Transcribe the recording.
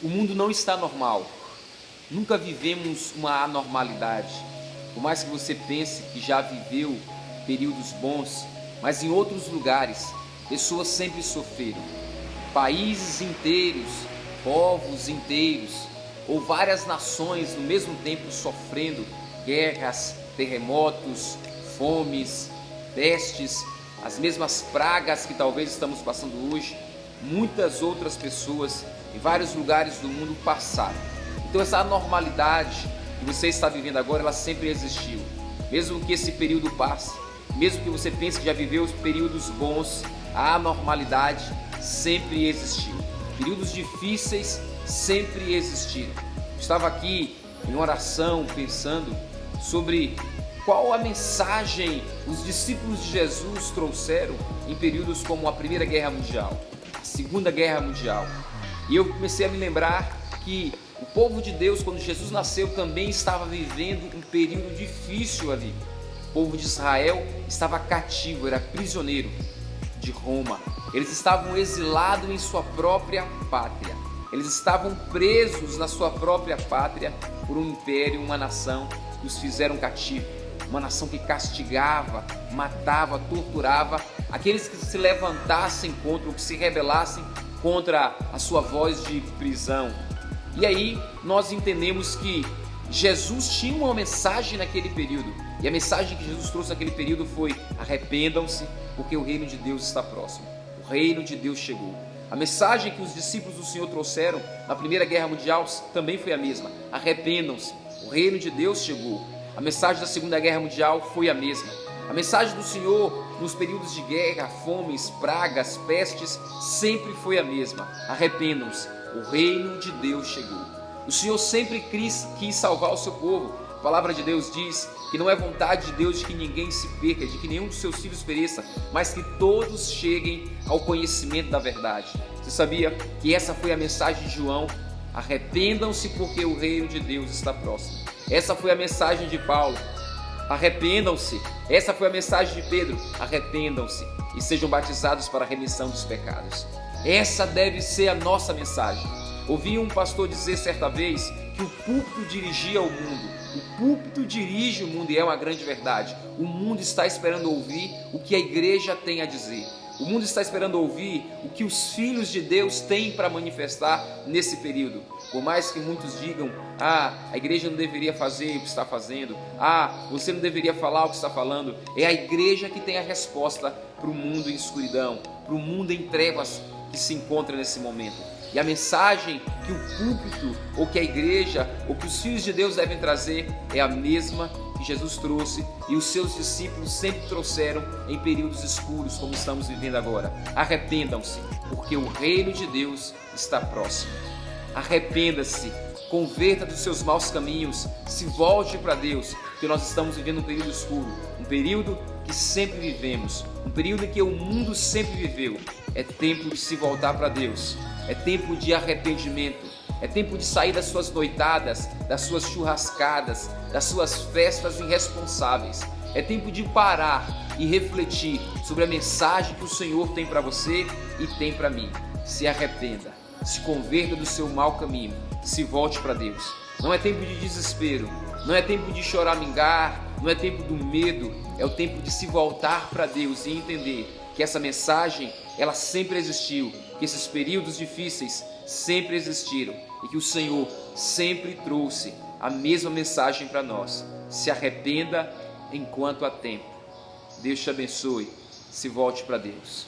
O mundo não está normal. Nunca vivemos uma anormalidade. Por mais que você pense que já viveu períodos bons, mas em outros lugares, pessoas sempre sofreram. Países inteiros, povos inteiros, ou várias nações no mesmo tempo sofrendo guerras, terremotos, fomes, pestes, as mesmas pragas que talvez estamos passando hoje. Muitas outras pessoas em vários lugares do mundo passaram. Então essa anormalidade que você está vivendo agora, ela sempre existiu. Mesmo que esse período passe, mesmo que você pense que já viveu os períodos bons, a anormalidade sempre existiu. Períodos difíceis sempre existiram. Estava aqui em oração pensando sobre qual a mensagem os discípulos de Jesus trouxeram em períodos como a Primeira Guerra Mundial, a Segunda Guerra Mundial. E eu comecei a me lembrar que o povo de Deus, quando Jesus nasceu, também estava vivendo um período difícil ali. O povo de Israel estava cativo, era prisioneiro de Roma. Eles estavam exilados em sua própria pátria. Eles estavam presos na sua própria pátria por um império, uma nação que os fizeram cativos. Uma nação que castigava, matava, torturava aqueles que se levantassem contra, ou que se rebelassem contra a sua voz de prisão. E aí nós entendemos que Jesus tinha uma mensagem naquele período. E a mensagem que Jesus trouxe naquele período foi: arrependam-se, porque o reino de Deus está próximo. O reino de Deus chegou. A mensagem que os discípulos do Senhor trouxeram na Primeira Guerra Mundial também foi a mesma: arrependam-se, o reino de Deus chegou. A mensagem da Segunda Guerra Mundial foi a mesma. A mensagem do Senhor nos períodos de guerra, fomes, pragas, pestes, sempre foi a mesma: arrependam-se, o reino de Deus chegou. O Senhor sempre quis salvar o seu povo. A palavra de Deus diz que não é vontade de Deus de que ninguém se perca, de que nenhum dos seus filhos pereça, mas que todos cheguem ao conhecimento da verdade. Você sabia que essa foi a mensagem de João? Arrependam-se, porque o reino de Deus está próximo. Essa foi a mensagem de Paulo: arrependam-se. Essa foi a mensagem de Pedro: arrependam-se e sejam batizados para a remissão dos pecados. Essa deve ser a nossa mensagem. Ouvi um pastor dizer certa vez que o púlpito dirigia o mundo. O púlpito dirige o mundo, e é uma grande verdade. O mundo está esperando ouvir o que a igreja tem a dizer. O mundo está esperando ouvir o que os filhos de Deus têm para manifestar nesse período. Por mais que muitos digam: a igreja não deveria fazer o que está fazendo, você não deveria falar o que está falando. É a igreja que tem a resposta para o mundo em escuridão, para o mundo em trevas que se encontra nesse momento. E a mensagem que o púlpito, ou que a igreja, ou que os filhos de Deus devem trazer é a mesma que Jesus trouxe e os seus discípulos sempre trouxeram em períodos escuros como estamos vivendo agora. Arrependam-se, porque o reino de Deus está próximo. Arrependa-se, converta dos seus maus caminhos, se volte para Deus, porque nós estamos vivendo um período escuro, um período que sempre vivemos, um período em que o mundo sempre viveu. É tempo de se voltar para Deus, é tempo de arrependimento, é tempo de sair das suas noitadas, das suas churrascadas, das suas festas irresponsáveis. É tempo de parar e refletir sobre a mensagem que o Senhor tem para você e tem para mim. Se arrependa, se converta do seu mau caminho, se volte para Deus. Não é tempo de desespero, não é tempo de choramingar, não é tempo do medo, é o tempo de se voltar para Deus e entender que essa mensagem, ela sempre existiu, que esses períodos difíceis sempre existiram e que o Senhor sempre trouxe a mesma mensagem para nós. Se arrependa enquanto há tempo. Deus te abençoe. Se volte para Deus.